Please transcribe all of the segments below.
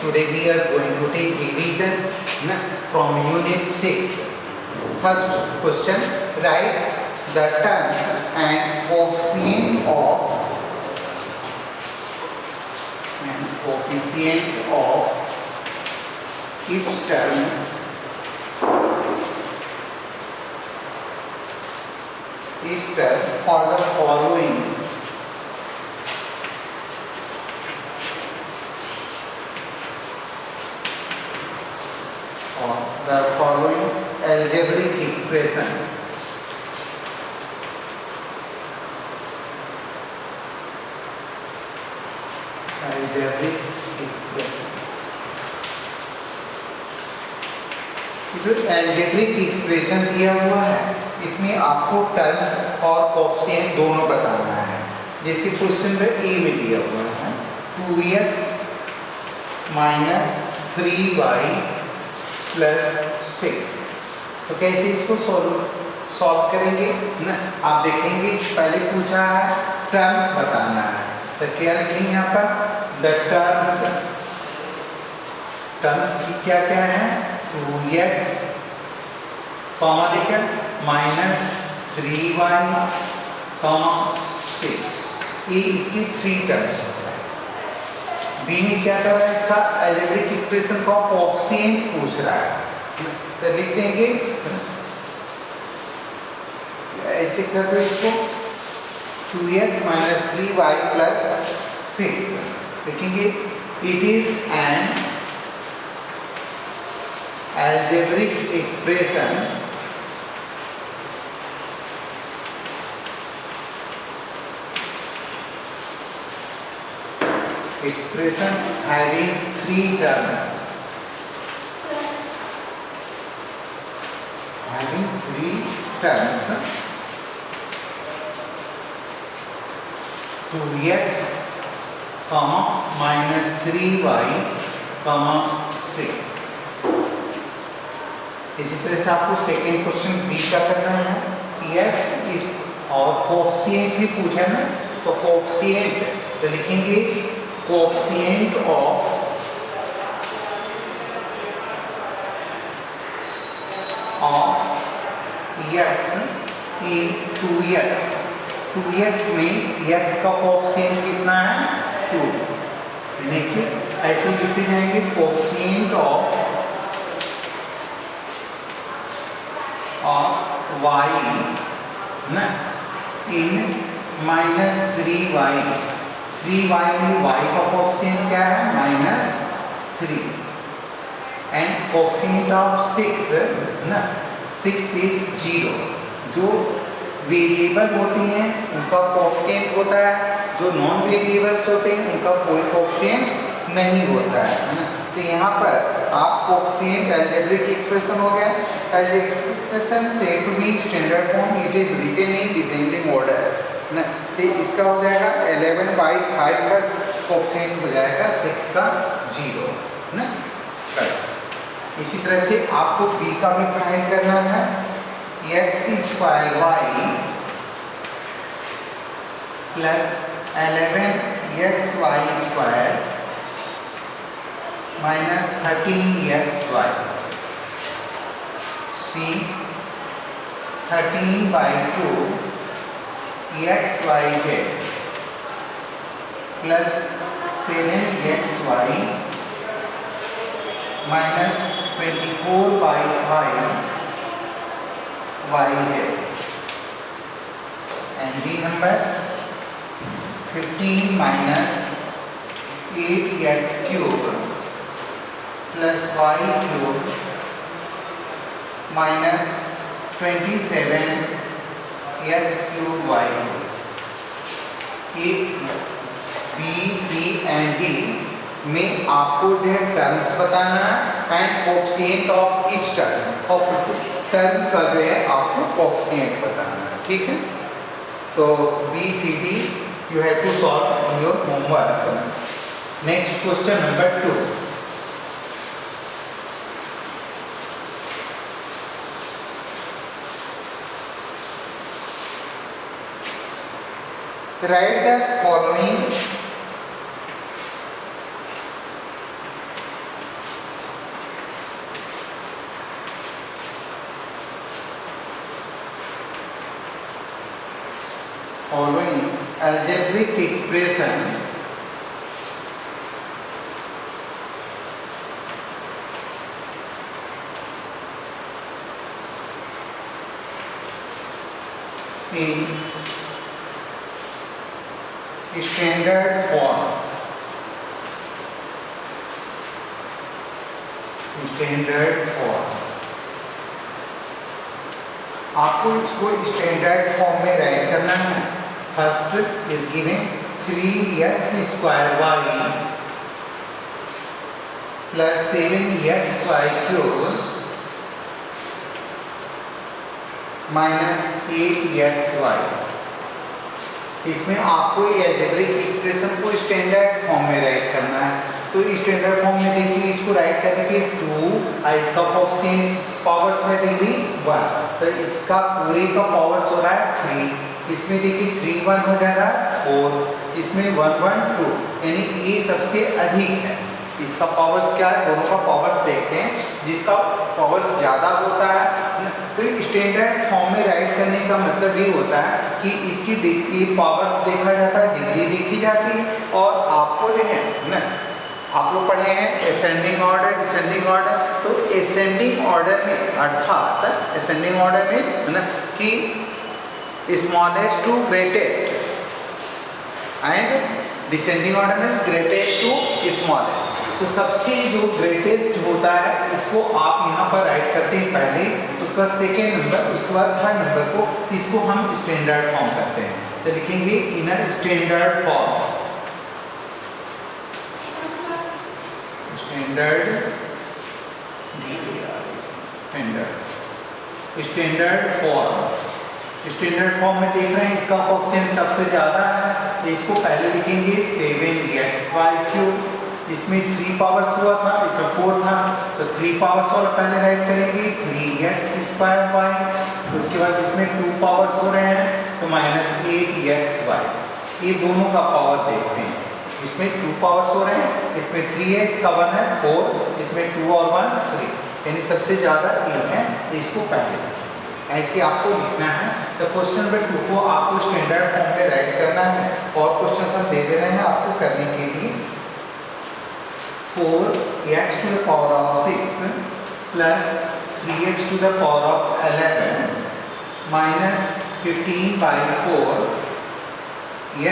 today we are going to take revision from unit 6. First question, write the terms and coefficient of each term for the following algebraic expression. Algebraic expression दिया हुआ है, इसमें आपको terms और coefficient दोनों बताना है। जैसे क्वेश्चन में ए में दिया हुआ है 2x - 3y + 6, तो कैसे इसको सॉल्व करेंगे ना, आप देखेंगे पहले पूछा है टर्म्स बताना है, तो क्या लिखेंगे यहाँ पर द टर्म्स की क्या क्या है 2x देखिए -3y 6, ये इसकी 3 टर्म्स होता है। बी ने क्या कर रहा है, इसका अलजेब्रिक एक्सप्रेशन का कोएफिशिएंट पूछ रहा है, तो लिख देंगे ऐसे कर दो इसको 2x - 3y + 6, देखेंगे it is an algebraic expression having 3 terms, 2x, -3y, 6। इसी तरह से आपको सेकेंड क्वेश्चन बी का करना है, x इस और कोएफिशिएंट भी पूछा है ना, तो कोएफिशिएंट तो लिखेंगे coefficient of x in 2x में x का कोएफिशिएंट कितना है 2, नीचे ऐसे लिखते जाएंगे कोएफिशिएंट ऑफ y ना इन -3y, 3y में y का कोएफिशिएंट क्या है -3, एंड कोएफिशिएंट ऑफ 6 ना 6 इज 0। जो वेरिएबल होती हैं उनका कोएफिशिएंट होता है, जो नॉन वेरिएबल्स होते हैं उनका कोई कोएफिशिएंट नहीं होता है ना। तो यहाँ पर आप कोएफिशिएंट अलजेब्रिक एक्सप्रेशन हो गया, algebraic expression said to be standard form, it is written in descending order ना, तो इसका हो जाएगा 11/5 का कोएफिशिएंट हो जाएगा 6 का 0 ना बस। इसी तरह से आपको बी का भी फाइंड करना है, x² y + 11xy² -13xy, c 13/2 xyz + 7xy -24/5 yz, and d number 15 - 8x³ + y³ -27x³y। B C and D में आपको टर्म्स बताना है and coefficient of each term का जो है आपको कोएफिशिएंट बताना है, ठीक है। तो B C D you have to solve in your homework. Next question number 2, write the following following algebraic expression in standard form. Standard form आपको इसको स्टैंडर्ड फॉर्म में राइट करना है. First is given 3x² y plus 7xy³ minus 8xy. इसमें आपको ये algebraic expression को standard form में राइट करना है. तो स्टैंडर्ड फॉर्म में देखिए इसको राइट करने के 2 इसका कोएफिशिएंट पावर्स है डिग्री 1, तो इसका पूरे का पावर्स हो रहा है 3. इसमें देखिए 3 1 हो जा रहा है 4, इसमें 1 1 2, यानी ये सबसे अधिक है. इसका पावर्स क्या है, दोनों का पावर्स देखते हैं. जिसका पावर्स ज़्यादा होता है तो स्टैंडर्ड फॉर्म में राइट करने का मतलब ये होता है कि इसकी ये पावर्स देखा जाता है, डिग्री देखी जाती है. और आपको जो है ना, आप लोग पढ़े हैं असेंडिंग ऑर्डर डिसेंडिंग ऑर्डर. तो असेंडिंग ऑर्डर में अर्थात असेंडिंग ऑर्डर मीन्स है ना कि smallest to greatest and descending order means greatest to smallest. तो सबसे जो ग्रेटेस्ट होता है इसको आप यहाँ पर राइट करते हैं पहले, उसका सेकेंड नंबर, उसके बाद थर्ड नंबर को, इसको हम स्टैंडर्ड फॉर्म करते हैं. तो लिखेंगे in standard form. Standard form में देख रहे हैं इसका कोएफिशिएंट सबसे ज़्यादा है. तो इसको पहले लिखेंगे 7xy³. इसमें 3 पावर्स हुआ था, इसमें 4 था, तो 3 पावर्स वाला पहले राइट करेंगे 3x²y. उसके बाद इसमें 2 पावर्स हो रहे हैं तो माइनस 8xy. ये दोनों का पावर देखते हैं. इसमें 2 पावर्स हो रहे हैं, इसमें 3 है, इसका 1 है 4, इसमें 2 और 1 3, यानी सबसे ज़्यादा ये है. इसको पहले ऐसे आपको लिखना है. तो क्वेश्चन नंबर 2 को आपको स्टैंडर्ड फॉर्म में राइट करना है. और क्वेश्चन हम दे दे रहे हैं आपको करने के लिए. 4x⁴ plus 3x⁴ minus 15/4 x⁴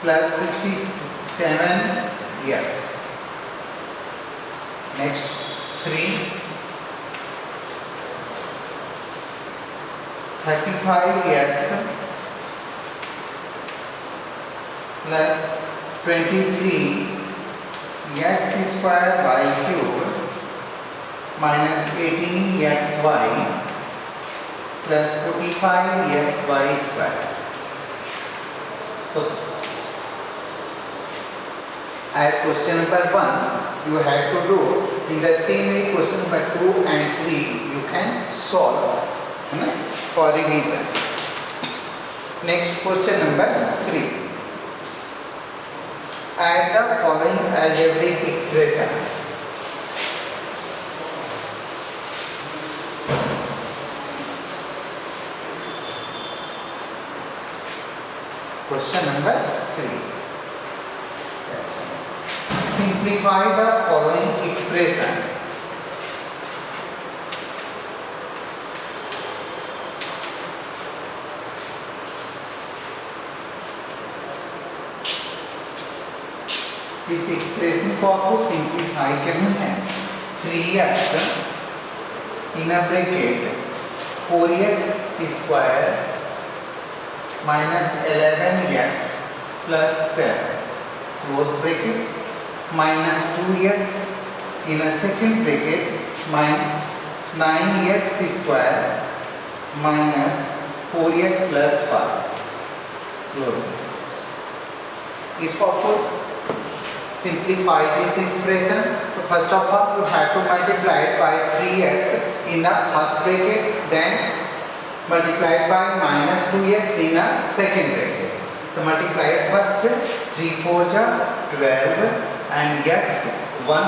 plus 67x. Next 3 35x plus 23x² minus 18xy plus 45xy². तो as question number 1 you have to do in the same way question number 2 and 3 you can solve for revision. Next question number 3. Add the following algebraic expression. Question number 3. Simplify the following expression. इस expression को आपको simplify करना है. 3x in bracket 4x² minus 11x plus 7 close bracket minus 2x in second bracket minus 9x² minus 4x plus 5 close bracket. इसको आपको simplify this expression. So first of all you have to multiply it by 3x in the first bracket, then multiply it by minus 2x in the second bracket. So multiply it first. 3 4 ja 12 and x 1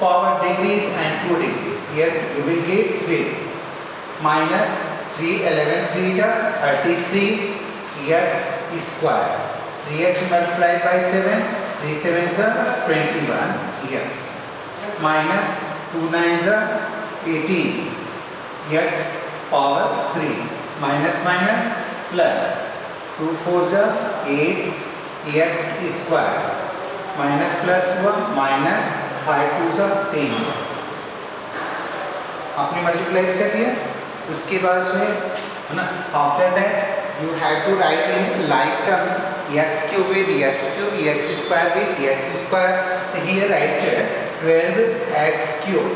power degrees and 2 degrees. Here you will get 3 minus 3 11 3 जा 33 x square. 3x multiplied by 7, 3 7 21 x minus 2 9 18 x power 3 minus minus plus 2 4 8 x square minus plus हुआ minus 5 2 10 x. आपने multiply कर दिया. उसके बाद जो है ना after that you have to write in like terms x cube with x cube, x square with x square. here write 12x cube.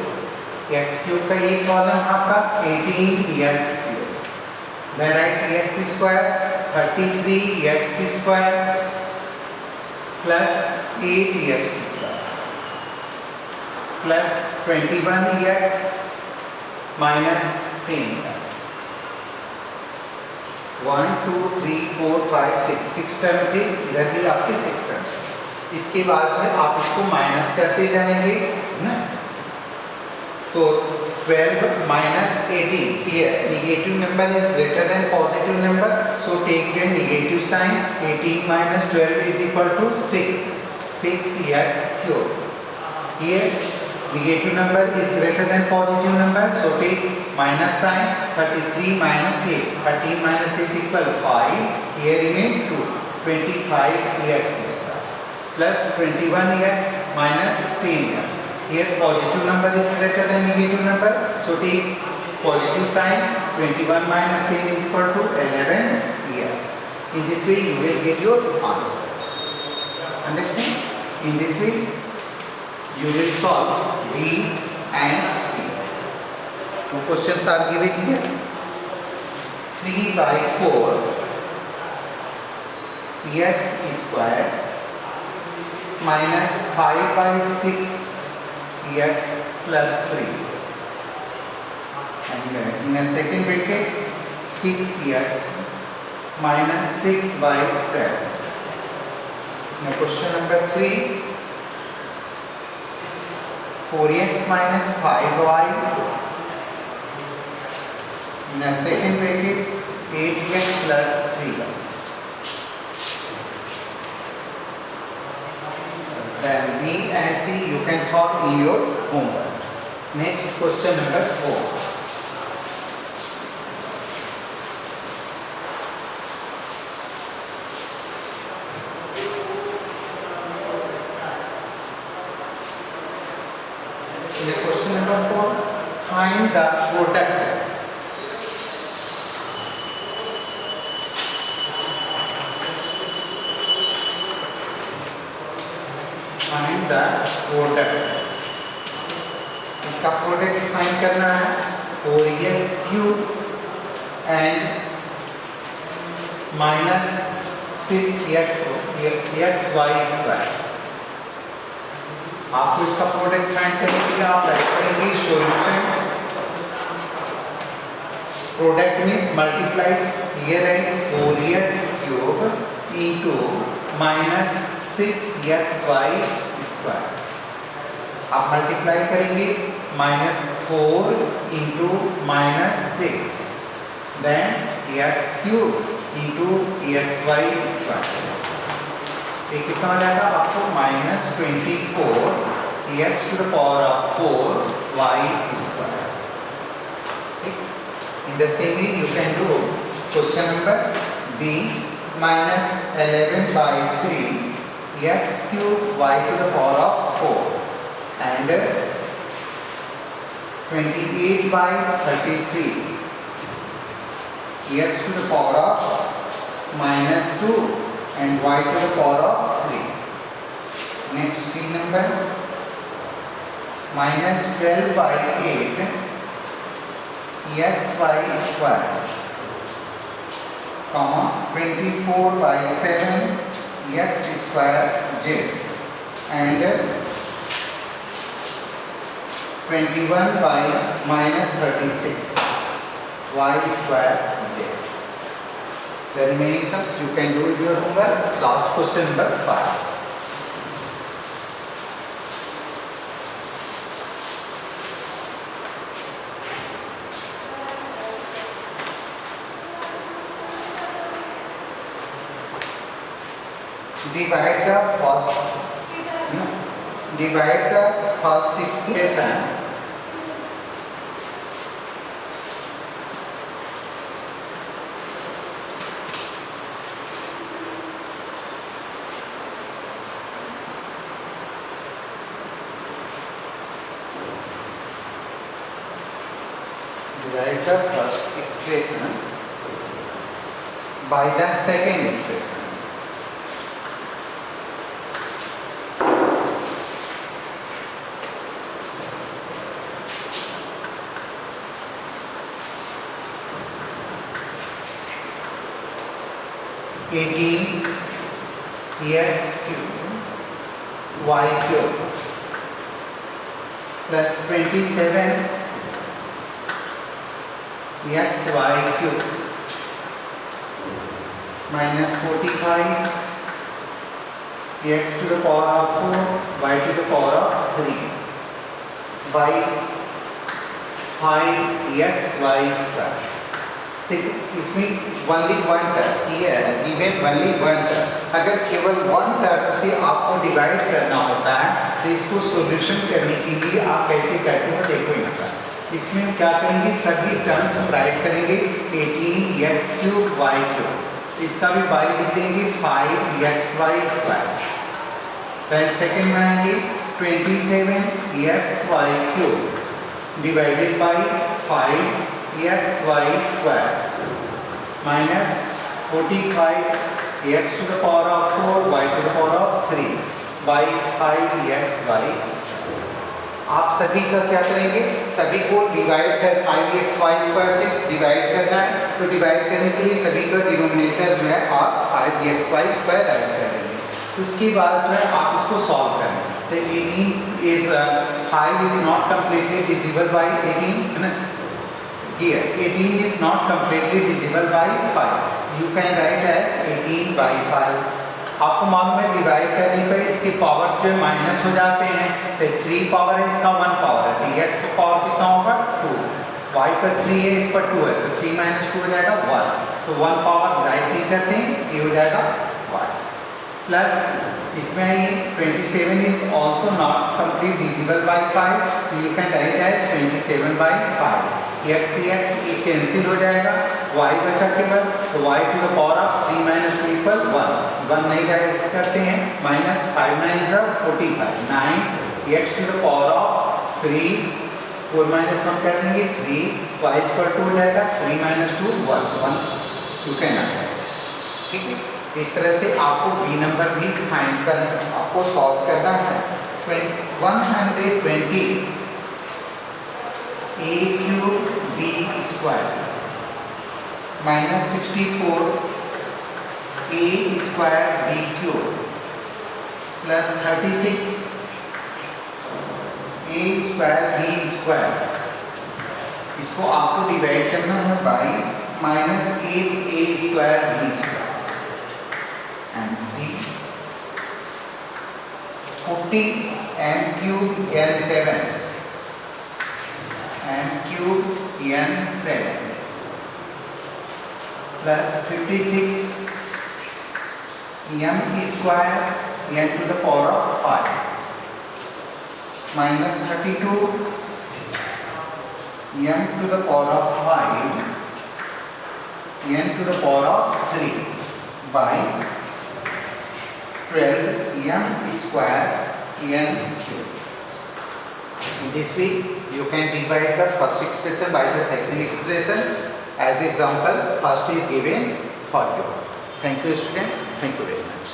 x cube का ये कॉलम आपका 18x cube. then write x square 33x square plus 8x square plus 21x minus 10x. 1 2 3 4 5 6 term थे. इधर भी आपके 6 terms. इसके बाद जो है आप इसको माइनस करते जाएंगे ना. तो 12 minus 18. here negative number is greater than positive number, so take the negative sign. 18 minus 12 is equal to 6. 6x cube. here negative number is greater than positive number, so take minus sign. 33 minus 8. 13 minus 8 equal 5. here remain 2. 25x square plus 21x minus 10x. here positive number is greater than negative number, so take positive sign. 21 minus 10 is equal to 11x. in this way you will get your answer. Understand? in this way you will solve B and C. Two questions are given here. 3 by 4 x square minus 5 by 6 x plus 3. And in a second bracket 6x minus 6 by 7. Now question number 3. 4x minus 5y in a second bracket 8x plus 3y. Then B and C you can solve in your homework. Next question number 4. In the question number 4, find the product इसका product find करना है. 4x cube and minus 6xy square. आपको इसका product find करने के लिए आप right करेंगे solution. Product means multiply. Here है 4x cube into minus 6xy square. आप मल्टीप्लाई करेंगे -4 into -6 then x cube into xy square. ये कितना आ जाएगा आपको -24 x to the power of 4 y square. In the same way you can do question number B. -11 by 3 x cube y to the power of 4 and 28 by 33 x to the power of -2 and y to the power of 3. Next C number -12 by 8 xy square, comma 24 by 7 x square z and 21 by -36 y square z. The remaining sums you can do with your homework. Last question number 5. divide the first expression by the second expression. X cube y cube plus 27 xy cube minus 45 x to the power of 4 y to the power of 3 by 5xy square. ठीक, इसमें only one term here given only one term. अगर केवल one term से आपको divide करना होता है तो इसको सॉल्यूशन करने के लिए आप कैसे करते हो देखो यहाँ पर। इसमें हम क्या करेंगे, सभी टर्म्स हम राइट करेंगे 18x cube y cube, इसका भी y लिख देंगे 5xy square। then सेकेंड में आएंगे 27xy cube divided by 5xy square minus 45x to the power of 4 y to the power of 3 by 5xy square। आप सभी का क्या करेंगे, सभी को डिवाइड कर 5xy स्क्वायर से डिवाइड करना है, तो डिवाइड करने के लिए सभी का डिनोमिनेटर जो है आप 5xy स्क्वायर ऐड कर देंगे। उसके बाद जो है आप इसको सॉल्व करें तो 18 is 5 is not completely divisible by 18 है ना, here 18 is not completely divisible by 5, you can write as 18 by 5। आपको मालूम है डिवाइड करने पर इसके पावर्स जो है माइनस हो जाते हैं, तो 3 पावर है इसका 1 पावर है, तो x का पावर कितना होगा 2, y पर 3 है इस पर 2 है, तो 3 minus 2 हो जाएगा 1, तो 1 पावर राइट नहीं करते हैं, ये हो जाएगा 1 प्लस इसमें आइए 27 is also not complete divisible by 5, तो you can write as 27 by 5, x ये कैंसिल हो जाएगा, y बचा केवल, तो y to the power of 3 minus 2 equal 1 नहीं करते हैं, minus 5 9 is 45 9 x to the power of 3 4 minus 1 कर देंगे 3 y square 2 हो जाएगा 3 minus 2 1 you can answer। ठीक है, इस तरह से आपको b नंबर भी फाइंड करना, आपको सॉल्व करना है। 120 a cube b square minus 64 a square b cube plus 36 a square b square, इसको आपको डिवाइड करना है by minus 8 a square b square and c 40 m cube n7 m cube n7 plus 56 m square n to the power of 5 minus 32 m to the power of 5 n to the power of 3 by 12 m square n cube। In this way you can divide the first expression by the second expression. As example, first is given for you. Thank you students, thank you very much।